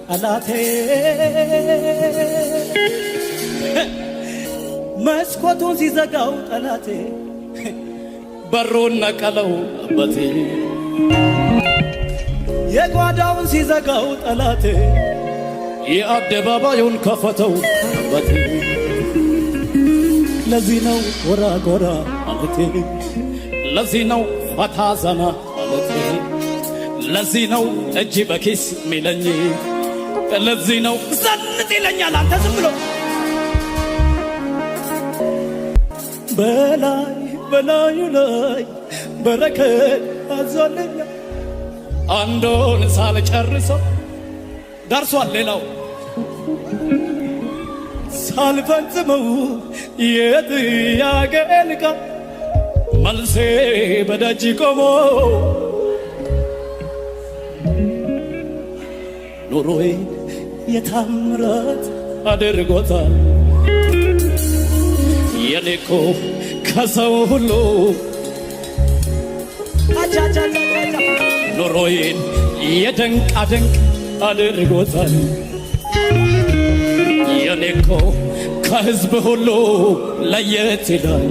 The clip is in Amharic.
ጠላቴ መስኮቱን ሲዘጋው ጠላቴ በሩን ነቀለው አባቴ የጓዳውን ሲዘጋው ጠላቴ የአደባባዩን ከፈተው አባቴ ለዚህ ነው ጎራ ጎራ ማለቴ ለዚህ ነው ፈታ ዘና ማለቴ ለዚህ ነው እጅ በኪስ ሚለኝ ለዚህ ነው ዘንጥ ይለኛል አንተ ዝም ብሎ በላይ በላዩ ላይ በረከት አዟለኛ አንዱን ሳልጨርሰው ደርሷል ሌላው ሳልፈጽመው የጥያቄን ቃል መልሴ በደጅ ቆሞ ኑሮዬ የታምራት አድርጎታል የኔኮ ከሰው ሁሉ ኑሮዬን የደንቃ ድንቅ አድርጎታል የኔኮ ከሕዝብ ሁሉ ለየት ይላል